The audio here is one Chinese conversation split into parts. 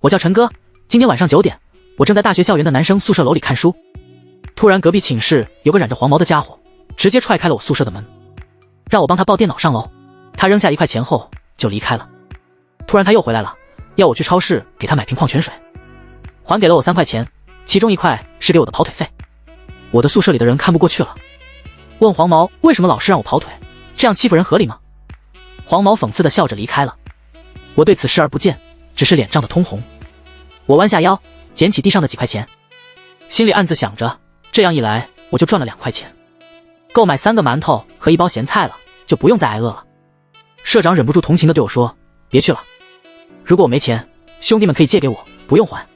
我叫陈哥，今天晚上9点，我正在大学校园的男生宿舍楼里看书。突然隔壁寝室有个染着黄毛的家伙，直接踹开了我宿舍的门，让我帮他抱电脑上楼。他扔下1块钱后就离开了。突然他又回来了，要我去超市给他买瓶矿泉水，还给了我3块钱，其中1块是给我的跑腿费。我的宿舍里的人看不过去了，问黄毛为什么老是让我跑腿，这样欺负人合理吗？黄毛讽刺地笑着离开了。我对此视而不见，只是脸涨得通红。我弯下腰捡起地上的几块钱，心里暗自想着，这样一来我就赚了2块钱，购买3个馒头和1包咸菜了，就不用再挨饿了。社长忍不住同情地对我说，别去了，如果我没钱，兄弟们可以借给我，不用还。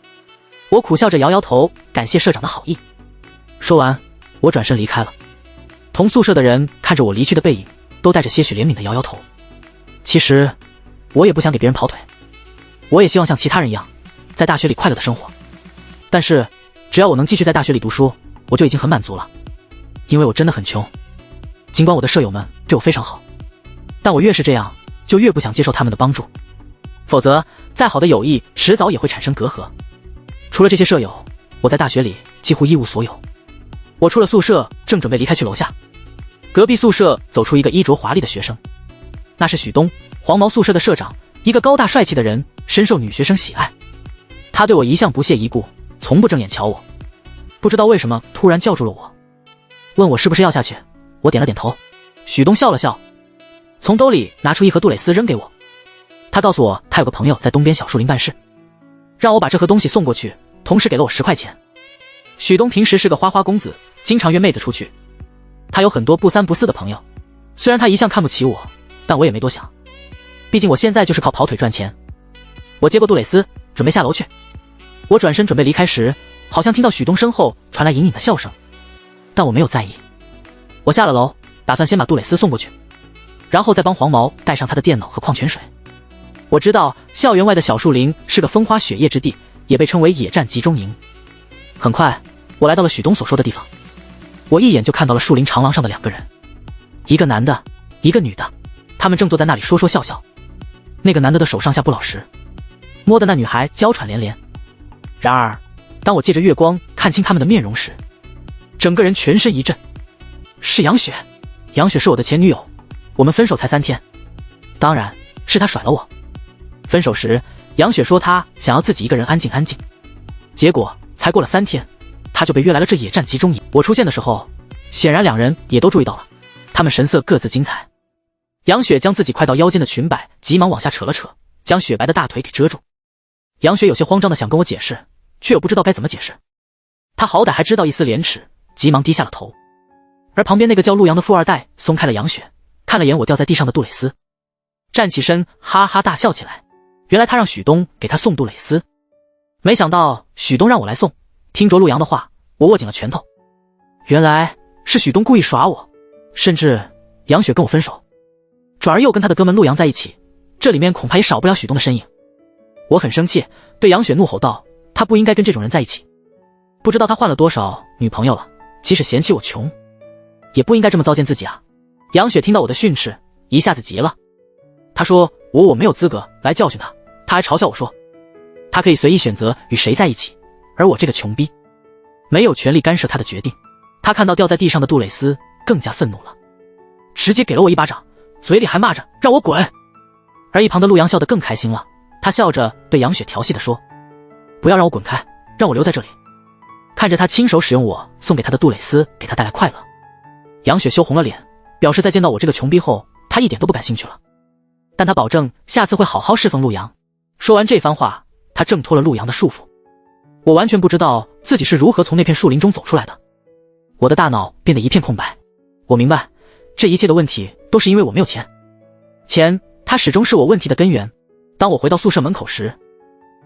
我苦笑着摇摇头，感谢社长的好意。说完，我转身离开了。同宿舍的人看着我离去的背影，都带着些许怜悯的摇摇头。其实我也不想给别人跑腿，我也希望像其他人一样在大学里快乐的生活，但是只要我能继续在大学里读书，我就已经很满足了。因为我真的很穷，尽管我的舍友们对我非常好，但我越是这样，就越不想接受他们的帮助，否则再好的友谊迟早也会产生隔阂。除了这些舍友，我在大学里几乎一无所有。我出了宿舍，正准备离开去楼下，隔壁宿舍走出一个衣着华丽的学生，那是许东，黄毛宿舍的社长，一个高大帅气的人，深受女学生喜爱。他对我一向不屑一顾，从不正眼瞧我。不知道为什么突然叫住了我，问我是不是要下去。我点了点头。许东笑了笑，从兜里拿出1盒杜蕾斯扔给我。他告诉我他有个朋友在东边小树林办事，让我把这盒东西送过去，同时给了我10块钱。许东平时是个花花公子，经常约妹子出去，他有很多不三不四的朋友。虽然他一向看不起我，但我也没多想，毕竟我现在就是靠跑腿赚钱。我接过杜蕾斯，准备下楼去。我转身准备离开时，好像听到许东身后传来隐隐的笑声，但我没有在意。我下了楼，打算先把杜蕾斯送过去，然后再帮黄毛带上他的电脑和矿泉水。我知道校园外的小树林是个风花雪月之地，也被称为野战集中营。很快我来到了许东所说的地方，我一眼就看到了树林长廊上的2个人，一个男的，一个女的，他们正坐在那里说说笑笑。那个男的手上下不老实，摸得那女孩娇喘连连。然而当我借着月光看清他们的面容时，整个人全身一震。是杨雪。杨雪是我的前女友，我们分手才3天，当然是她甩了我。分手时杨雪说她想要自己一个人安静安静，结果才过了3天，她就被约来了这野战集中营。我出现的时候，显然2人也都注意到了，他们神色各自精彩。杨雪将自己快到腰间的裙摆急忙往下扯了扯，将雪白的大腿给遮住。杨雪有些慌张的想跟我解释，却又不知道该怎么解释。她好歹还知道一丝廉耻，急忙低下了头。而旁边那个叫陆阳的富二代松开了杨雪，看了眼我掉在地上的杜蕾斯，站起身哈哈大笑起来。原来他让许东给他送杜蕾斯，没想到许东让我来送。听着陆阳的话，我握紧了拳头。原来是许东故意耍我，甚至杨雪跟我分手，转而又跟他的哥们陆阳在一起，这里面恐怕也少不了许东的身影。我很生气，对杨雪怒吼道，他不应该跟这种人在一起，不知道他换了多少女朋友了，即使嫌弃我穷，也不应该这么糟践自己啊。杨雪听到我的训斥，一下子急了。他说我没有资格来教训他，他还嘲笑我说他可以随意选择与谁在一起，而我这个穷逼没有权利干涉他的决定。他看到掉在地上的杜蕾斯更加愤怒了，直接给了我1巴掌，嘴里还骂着让我滚。而一旁的陆阳笑得更开心了，他笑着对杨雪调戏地说，不要让我滚开，让我留在这里，看着他亲手使用我送给他的杜蕾斯给他带来快乐。杨雪羞红了脸，表示在见到我这个穷逼后，他一点都不感兴趣了，但他保证下次会好好侍奉陆阳。说完这番话，他挣脱了陆阳的束缚。我完全不知道自己是如何从那片树林中走出来的，我的大脑变得一片空白。我明白这一切的问题都是因为我没有钱，钱它始终是我问题的根源。当我回到宿舍门口时，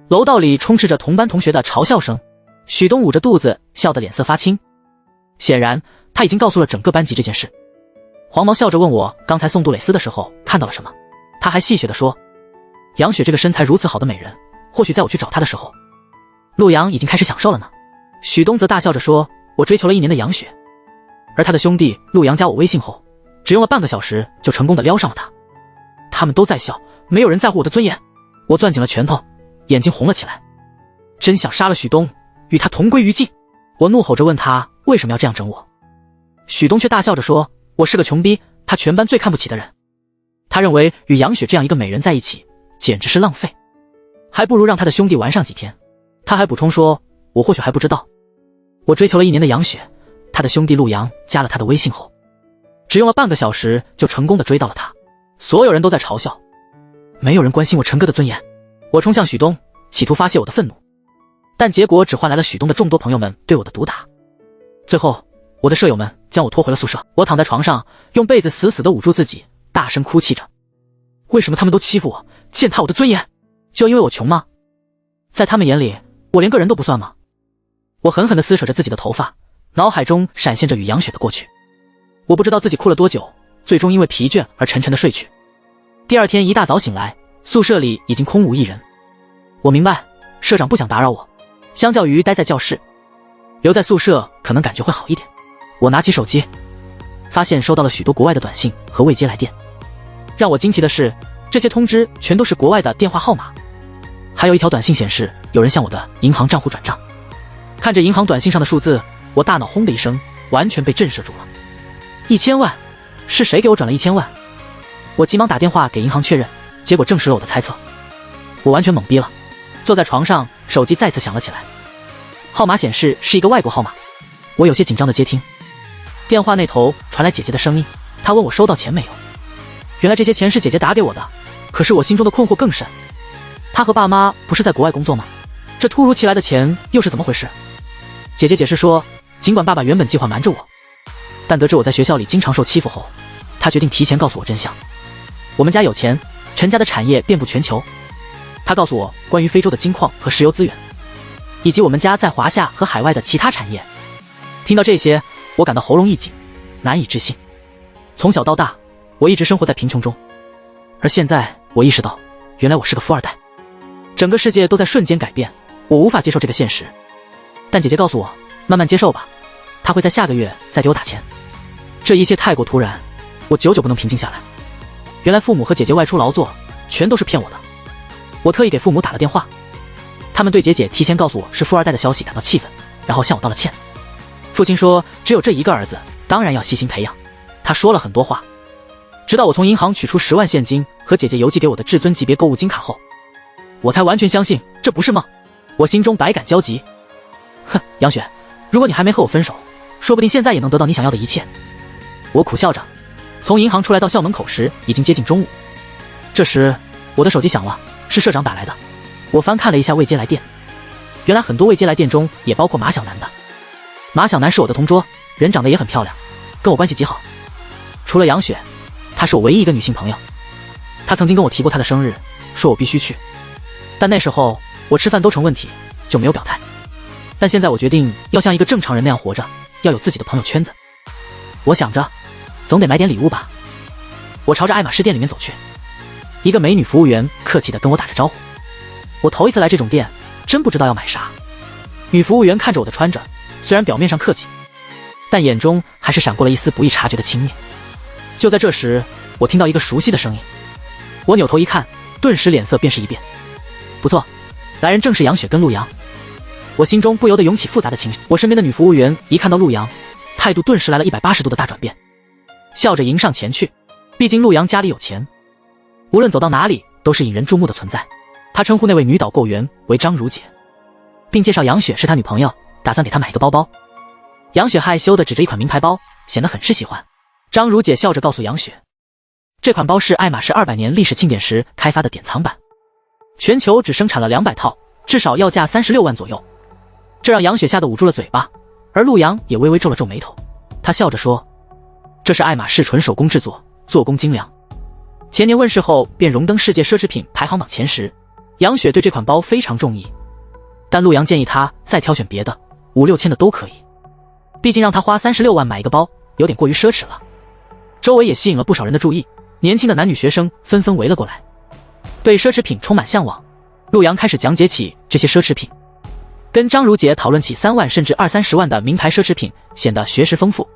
楼道里充斥着同班同学的嘲笑声。许东捂着肚子笑得脸色发青，显然他已经告诉了整个班级这件事。黄毛笑着问我刚才送杜蕾斯的时候看到了什么，他还戏谑地说，杨雪这个身材如此好的美人，或许在我去找她的时候，陆阳已经开始享受了呢。许东则大笑着说，我追求了1年的杨雪，而他的兄弟陆阳加我微信后，只用了半个小时就成功的撩上了他。他们都在笑，没有人在乎我的尊严。我攥紧了拳头，眼睛红了起来。真想杀了许东，与他同归于尽。我怒吼着问他为什么要这样整我，许东却大笑着说，我是个穷逼，他全班最看不起的人。他认为与杨雪这样一个美人在一起简直是浪费，还不如让他的兄弟玩上几天。他还补充说，我或许还不知道，我追求了1年的杨雪，他的兄弟陆阳加了他的微信后，只用了半个小时就成功的追到了他。所有人都在嘲笑，没有人关心我陈哥的尊严。我冲向许东，企图发泄我的愤怒，但结果只换来了许东的众多朋友们对我的毒打。最后我的舍友们将我拖回了宿舍，我躺在床上，用被子死死地捂住自己，大声哭泣着。为什么他们都欺负我，践踏我的尊严？就因为我穷吗？在他们眼里，我连个人都不算吗？我狠狠地撕扯着自己的头发，脑海中闪现着与杨雪的过去。我不知道自己哭了多久，最终因为疲倦而沉沉地睡去。第二天一大早醒来，宿舍里已经空无一人。我明白，社长不想打扰我，相较于待在教室，留在宿舍可能感觉会好一点。我拿起手机，发现收到了许多国外的短信和未接来电。让我惊奇的是，这些通知全都是国外的电话号码，还有一条短信显示有人向我的银行账户转账。看着银行短信上的数字，我大脑轰的一声，完全被震慑住了。1000万？是谁给我转了1000万？我急忙打电话给银行确认，结果证实了我的猜测。我完全懵逼了，坐在床上，手机再次响了起来，号码显示是一个外国号码。我有些紧张的接听，电话那头传来姐姐的声音，她问我收到钱没有。原来这些钱是姐姐打给我的，可是我心中的困惑更甚。她和爸妈不是在国外工作吗？这突如其来的钱又是怎么回事？姐姐解释说，尽管爸爸原本计划瞒着我，但得知我在学校里经常受欺负后，他决定提前告诉我真相。我们家有钱，陈家的产业遍布全球。他告诉我关于非洲的金矿和石油资源，以及我们家在华夏和海外的其他产业。听到这些，我感到喉咙一紧，难以置信。从小到大，我一直生活在贫穷中，而现在我意识到，原来我是个富二代。整个世界都在瞬间改变，我无法接受这个现实。但姐姐告诉我，慢慢接受吧，她会在下个月再给我打钱。这一切太过突然，我久久不能平静下来。原来父母和姐姐外出劳作，全都是骗我的。我特意给父母打了电话，他们对姐姐提前告诉我是富二代的消息感到气愤，然后向我道了歉。父亲说，只有这一个儿子，当然要细心培养。他说了很多话，直到我从银行取出10万现金和姐姐邮寄给我的至尊级别购物金卡后，我才完全相信这不是梦。我心中百感交集。哼，杨雪，如果你还没和我分手，说不定现在也能得到你想要的一切。我苦笑着，从银行出来到校门口时，已经接近中午。这时，我的手机响了，是社长打来的。我翻看了一下未接来电，原来很多未接来电中也包括马小楠的。马小楠是我的同桌，人长得也很漂亮，跟我关系极好。除了杨雪，她是我唯一一个女性朋友。她曾经跟我提过她的生日，说我必须去，但那时候我吃饭都成问题，就没有表态。但现在我决定要像一个正常人那样活着，要有自己的朋友圈子。我想着，总得买点礼物吧。我朝着爱马仕店里面走去，一个美女服务员客气地跟我打着招呼。我头一次来这种店，真不知道要买啥。女服务员看着我的穿着，虽然表面上客气，但眼中还是闪过了一丝不易察觉的轻蔑。就在这时，我听到一个熟悉的声音，我扭头一看，顿时脸色便是一变。不错，来人正是杨雪跟陆阳。我心中不由得涌起复杂的情绪。我身边的女服务员一看到陆阳，态度顿时来了180度的大转变，笑着迎上前去。毕竟陆阳家里有钱，无论走到哪里都是引人注目的存在。他称呼那位女导购员为张如姐，并介绍杨雪是他女朋友，打算给她买一个包包。杨雪害羞地指着一款名牌包，显得很是喜欢。张如姐笑着告诉杨雪，这款包是爱马仕200年历史庆典时开发的典藏版，全球只生产了200套，至少要价36万左右。这让杨雪吓得捂住了嘴巴，而陆阳也微微皱了皱眉头。他笑着说，这是爱马仕纯手工制作，做工精良，前年问世后便荣登世界奢侈品排行榜前10。杨雪对这款包非常中意，但陆阳建议他再挑选别的，5、6千的都可以，毕竟让他花36万买一个包有点过于奢侈了。周围也吸引了不少人的注意，年轻的男女学生纷纷围了过来，对奢侈品充满向往。陆阳开始讲解起这些奢侈品，跟张如姐讨论起3万甚至20-30万的名牌奢侈品，显得学识丰富。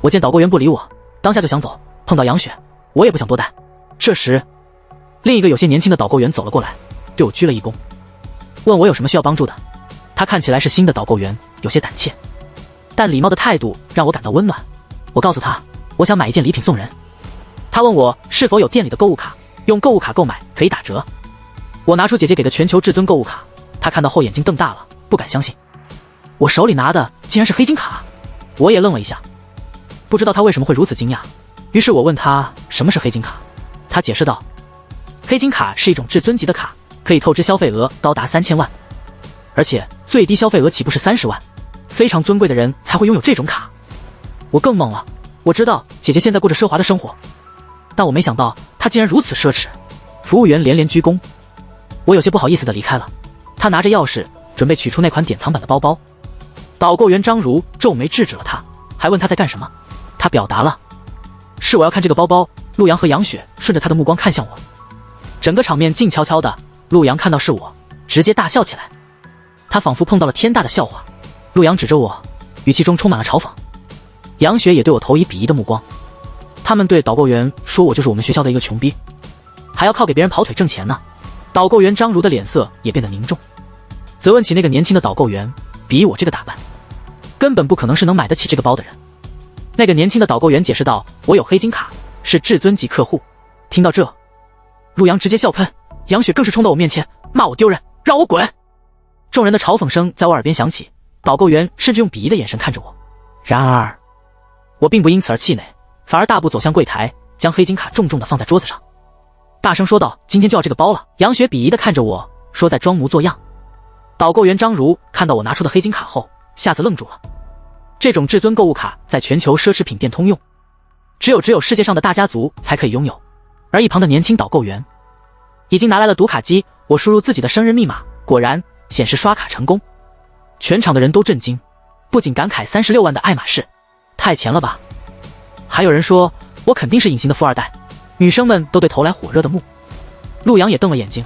我见导购员不理我，当下就想走，碰到杨雪，我也不想多待。这时，另一个有些年轻的导购员走了过来，对我鞠了一躬，问我有什么需要帮助的。他看起来是新的导购员，有些胆怯，但礼貌的态度让我感到温暖。我告诉他，我想买一件礼品送人。他问我是否有店里的购物卡，用购物卡购买可以打折。我拿出姐姐给的全球至尊购物卡，他看到后眼睛瞪大了，不敢相信，我手里拿的竟然是黑金卡。我也愣了一下，不知道他为什么会如此惊讶。于是我问他什么是黑金卡，他解释道，黑金卡是一种至尊级的卡，可以透支消费额高达3000万，而且最低消费额起步是30万，非常尊贵的人才会拥有这种卡。我更懵了，我知道姐姐现在过着奢华的生活，但我没想到她竟然如此奢侈。服务员连连鞠躬，我有些不好意思地离开了。他拿着钥匙准备取出那款典藏版的包包，导购员张如皱眉制止了他，还问他在干什么。他表达了是我要看这个包包。陆阳和杨雪顺着他的目光看向我，整个场面静悄悄的。陆阳看到是我，直接大笑起来，他仿佛碰到了天大的笑话。陆阳指着我，语气中充满了嘲讽。杨雪也对我投以鄙夷的目光，他们对导购员说我就是我们学校的一个穷逼，还要靠给别人跑腿挣钱呢。导购员张如的脸色也变得凝重，责问起那个年轻的导购员，比我这个打扮根本不可能是能买得起这个包的人。那个年轻的导购员解释道，我有黑金卡，是至尊级客户。听到这，陆阳直接笑喷，杨雪更是冲到我面前骂我丢人，让我滚。众人的嘲讽声在我耳边响起，导购员甚至用鄙夷的眼神看着我。然而我并不因此而气馁，反而大步走向柜台，将黑金卡重重地放在桌子上，大声说道，今天就要这个包了。杨雪鄙夷地看着我说，在装模作样。导购员张如看到我拿出的黑金卡后，下子愣住了。这种至尊购物卡在全球奢侈品店通用，只有世界上的大家族才可以拥有。而一旁的年轻导购员已经拿来了读卡机，我输入自己的生日密码，果然显示刷卡成功。全场的人都震惊，不仅感慨36万的爱马仕太钱了吧，还有人说我肯定是隐形的富二代。女生们都对投来火热的目。陆阳也瞪了眼睛，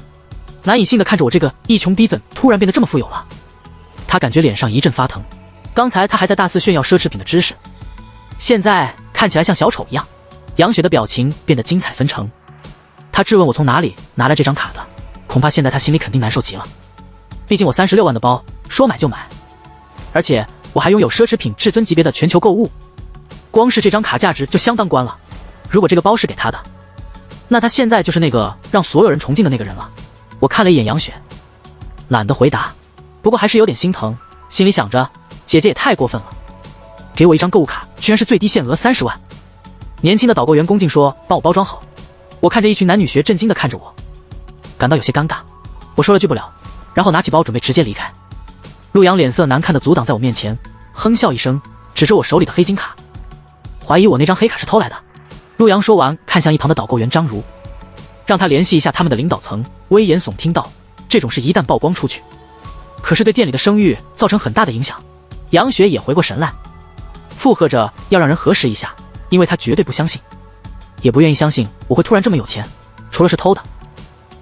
难以信地看着我这个一穷逼怎突然变得这么富有了。他感觉脸上一阵发疼，刚才他还在大肆炫耀奢侈品的知识，现在看起来像小丑一样。杨雪的表情变得精彩纷呈，他质问我从哪里拿来这张卡的，恐怕现在他心里肯定难受极了。毕竟我36万的包说买就买，而且我还拥有奢侈品至尊级别的全球购物，光是这张卡价值就相当关了。如果这个包是给他的，那他现在就是那个让所有人崇敬的那个人了。我看了一眼杨雪，懒得回答，不过还是有点心疼，心里想着姐姐也太过分了，给我一张购物卡居然是最低限额30万。年轻的导购员恭敬说，帮我包装好。我看着一群男女学震惊地看着我，感到有些尴尬。我说了句不了，然后拿起包准备直接离开。陆阳脸色难看地阻挡在我面前，哼笑一声，指着我手里的黑金卡，怀疑我那张黑卡是偷来的。陆阳说完看向一旁的导购员张如，让他联系一下他们的领导层，危言耸听道，这种事一旦曝光出去，可是对店里的声誉造成很大的影响。杨雪也回过神来，附和着要让人核实一下，因为她绝对不相信，也不愿意相信我会突然这么有钱，除了是偷的，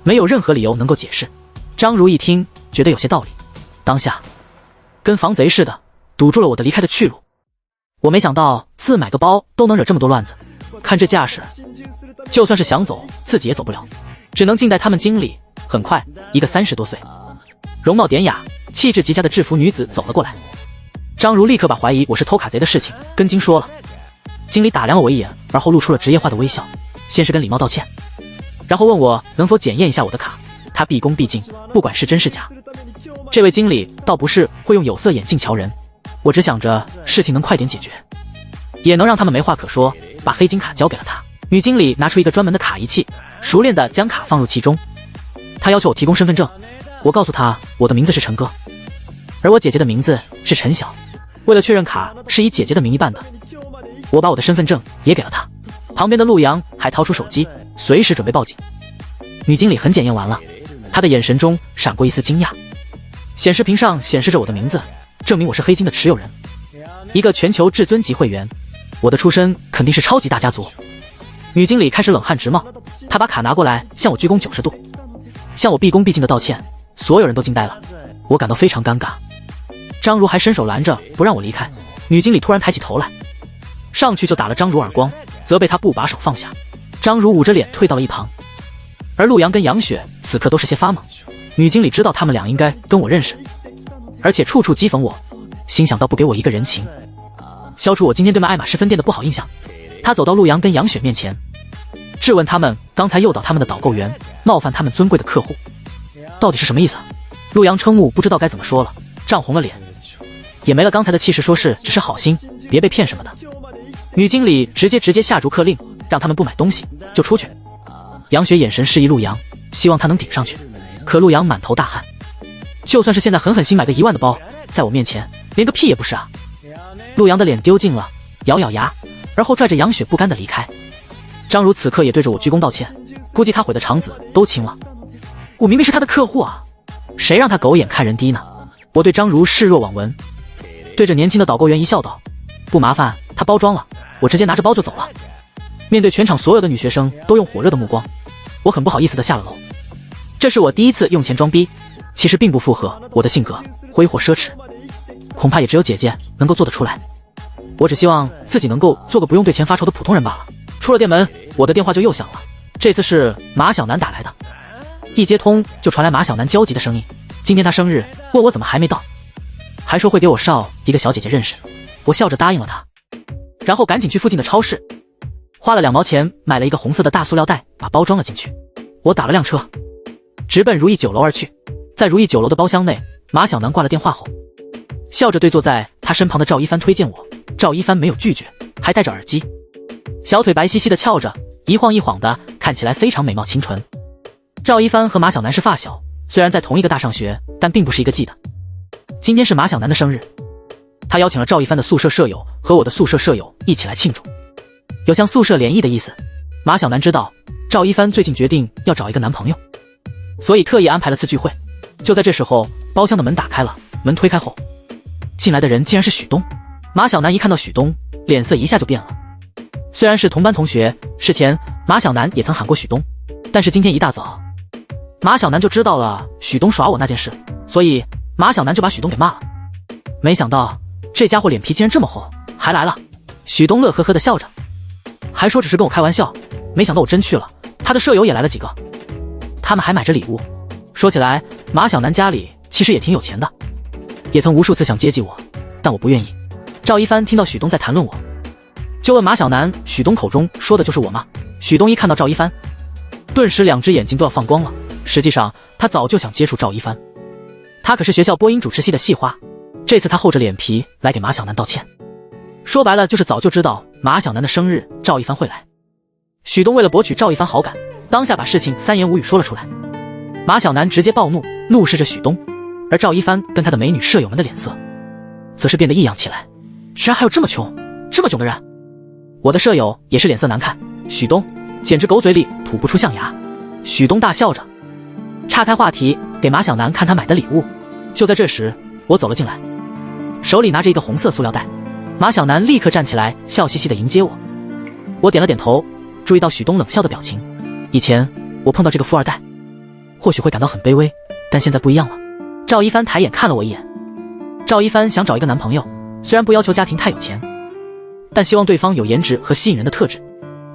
没有任何理由能够解释。张如一听觉得有些道理，当下跟防贼似的堵住了我的离开的去路。我没想到自买个包都能惹这么多乱子，看这架势，就算是想走自己也走不了，只能静待他们经理。很快一个30多岁容貌典雅气质极佳的制服女子走了过来，张如立刻把怀疑我是偷卡贼的事情跟经说了。经理打量了我一眼，而后露出了职业化的微笑，先是跟礼貌道歉，然后问我能否检验一下我的卡。他毕恭毕敬，不管是真是假。这位经理倒不是会用有色眼镜瞧人，我只想着事情能快点解决，也能让他们没话可说，把黑金卡交给了他。女经理拿出一个专门的卡仪器，熟练地将卡放入其中。她要求我提供身份证，我告诉她我的名字是陈哥，而我姐姐的名字是陈晓。为了确认卡是以姐姐的名义办的，我把我的身份证也给了她。旁边的陆阳还掏出手机，随时准备报警。女经理很检验完了，她的眼神中闪过一丝惊讶。显示屏上显示着我的名字，证明我是黑金的持有人，一个全球至尊级会员，我的出身肯定是超级大家族。女经理开始冷汗直冒，她把卡拿过来向我鞠躬90度，向我毕恭毕敬的道歉。所有人都惊呆了，我感到非常尴尬。张如还伸手拦着不让我离开，女经理突然抬起头来，上去就打了张如耳光，责备她不把手放下。张如捂着脸退到了一旁，而陆阳跟杨雪此刻都是些发懵。女经理知道他们俩应该跟我认识，而且处处讥讽我，心想到不给我一个人情，消除我今天对卖爱马仕分店的不好印象。他走到陆阳跟杨雪面前，质问他们刚才诱导他们的导购员冒犯他们尊贵的客户，到底是什么意思？陆阳瞠目，不知道该怎么说了，涨红了脸，也没了刚才的气势，说是只是好心，别被骗什么的。女经理直接下逐客令，让他们不买东西就出去。杨雪眼神示意陆阳，希望他能顶上去，可陆阳满头大汗，就算是现在狠狠心买个1万的包，在我面前连个屁也不是啊！陆阳的脸丢尽了，咬咬牙，而后拽着杨雪不甘地离开。张如此刻也对着我鞠躬道歉，估计他悔的肠子都青了。我明明是他的客户啊，谁让他狗眼看人低呢？我对张如视若罔闻，对着年轻的导购员一笑道：“不麻烦他包装了，我直接拿着包就走了。”面对全场所有的女学生都用火热的目光，我很不好意思地下了楼。这是我第一次用钱装逼，其实并不符合我的性格，挥霍奢侈，恐怕也只有姐姐能够做得出来。我只希望自己能够做个不用对钱发愁的普通人罢了。出了店门，我的电话就又响了，这次是马小南打来的。一接通就传来马小南焦急的声音：“今天他生日，问我怎么还没到，还说会给我绍一个小姐姐认识。”我笑着答应了他，然后赶紧去附近的超市，花了2毛钱买了一个红色的大塑料袋，把包装了进去。我打了辆车，直奔如意酒楼而去。在如意酒楼的包厢内，马小南挂了电话后，笑着对坐在他身旁的赵一帆推荐我。赵一帆没有拒绝，还戴着耳机，小腿白皙皙的翘着，一晃一晃的，看起来非常美貌清纯。赵一帆和马小南是发小，虽然在同一个大上学，但并不是一个系的。今天是马小南的生日，他邀请了赵一帆的宿舍舍友和我的宿舍舍友一起来庆祝，有向宿舍联谊的意思。马小南知道赵一帆最近决定要找一个男朋友，所以特意安排了次聚会。就在这时候，包厢的门打开了，门推开后，进来的人竟然是许东。马小南一看到许东，脸色一下就变了。虽然是同班同学，事前马小南也曾喊过许东，但是今天一大早，马小南就知道了许东耍我那件事，所以马小南就把许东给骂了。没想到这家伙脸皮竟然这么厚，还来了。许东乐呵呵的笑着，还说只是跟我开玩笑，没想到我真去了。他的舍友也来了几个，他们还买着礼物。说起来，马小南家里其实也挺有钱的，也曾无数次想接济我，但我不愿意。赵一帆听到许东在谈论我，就问马小南：“许东口中说的就是我吗？”许东一看到赵一帆，顿时2只眼睛都要放光了。实际上，他早就想接触赵一帆，他可是学校播音主持系的系花，这次他厚着脸皮来给马小南道歉，说白了就是早就知道马小南的生日赵一帆会来。许东为了博取赵一帆好感，当下把事情3言5语说了出来。马小南直接暴怒，怒视着许东，而赵一帆跟他的美女舍友们的脸色则是变得异样起来。居然还有这么穷这么囧的人！我的舍友也是脸色难看，许东简直狗嘴里吐不出象牙。许东大笑着岔开话题，给马小南看他买的礼物。就在这时，我走了进来，手里拿着一个红色塑料袋。马小南立刻站起来，笑嘻嘻地迎接我。我点了点头，注意到许东冷笑的表情。以前我碰到这个富二代，或许会感到很卑微，但现在不一样了。赵一帆抬眼看了我一眼。赵一帆想找一个男朋友，虽然不要求家庭太有钱，但希望对方有颜值和吸引人的特质。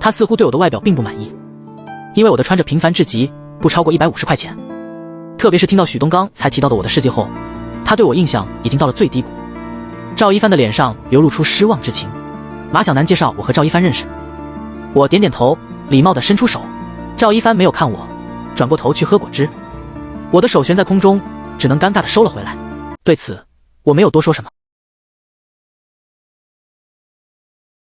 他似乎对我的外表并不满意，因为我的穿着平凡至极，不超过150块钱。特别是听到许东刚才提到的我的事迹后，他对我印象已经到了最低谷。赵一帆的脸上流露出失望之情。马小南介绍我和赵一帆认识，我点点头，礼貌地伸出手。赵一帆没有看我，转过头去喝果汁。我的手悬在空中，只能尴尬地收了回来。对此，我没有多说什么。